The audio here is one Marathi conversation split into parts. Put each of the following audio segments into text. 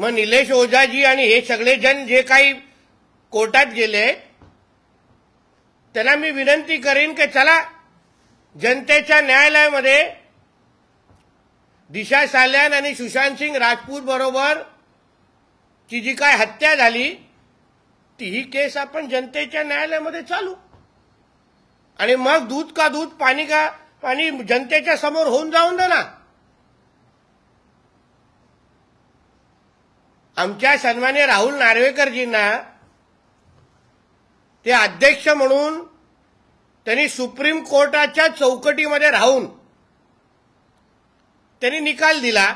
मग निलेश ओझाजी आणि हे सगळे जण जे काही कोर्टात गेले त्यांना मी विनंती करीन की चला जनतेच्या न्यायालयामध्ये दिशा साल्यान आणि सुशांत सिंग राजपूत बरोबर ची जी काय हत्या झाली ती केस आपण जनतेच्या न्यायालयामध्ये चालू आणि मग दूध का दूध पाणी का पाणी जनतेच्या समोर होऊन जाऊन दे ना। आमच्या सन्माननीय राहुल नार्वेकरजींना ते अध्यक्ष म्हणून त्यांनी सुप्रीम कोर्टाच्या चौकटीमध्ये राहून त्यांनी निकाल दिला।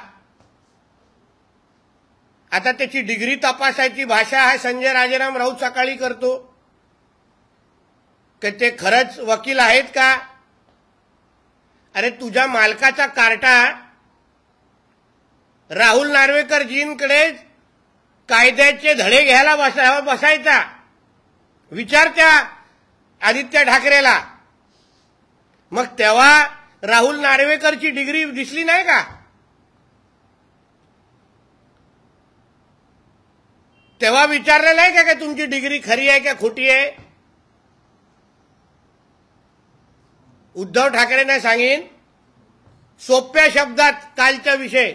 आता त्याची डिग्री तपासायची भाषा हा संजय राजाराम राऊत सकाळी करतो की ते खरंच वकील आहेत का। अरे तुझ्या मालकाचा कार्टा राहुल नार्वेकरजींकडे कायद्याचे धडे घ्यायला बसायचा। विचार त्या आदित्य ठाकरेला, मग तेव्हा राहुल नार्वेकरची डिग्री दिसली नाही का। तेव्हा विचारलं नाही का तुमची डिग्री खरी आहे का खोटी आहे। उद्धव ठाकरेंना सांगेन सोप्या शब्दात कालचा विषय,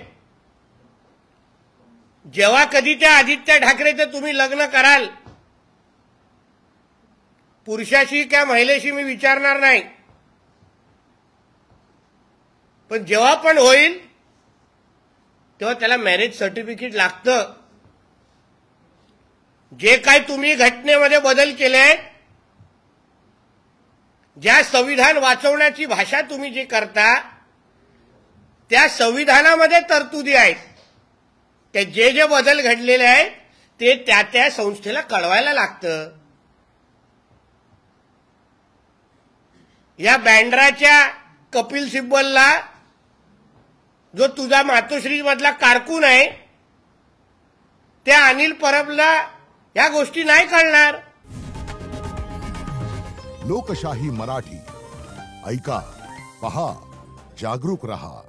जेव्हा कधी त्या आदित्य ठाकरेचं तुम्ही लग्न कराल पुरुषाशी किंवा महिलेशी मी विचारणार नाही, पण जेव्हा पण होईल तेव्हा त्याला मॅरेज सर्टिफिकेट लागतं। जे काय तुम्ही घटनेमध्ये बदल केले, ज्या संविधान वाचवण्याची भाषा तुम्ही जी करता त्या संविधानामध्ये तरतुदी आहेत, ते जे जे बदल घडलेले आहेत ते त्या त्या संस्थेला कळवायला लागतं। या बँड्राच्या कपिल सिब्बलला जो तुझा मातोश्री मधला कारकून आहे त्या अनिल परबला या गोष्टी नाही कळणार। लोकशाही मराठी ऐका, पहा, जागरूक रहा।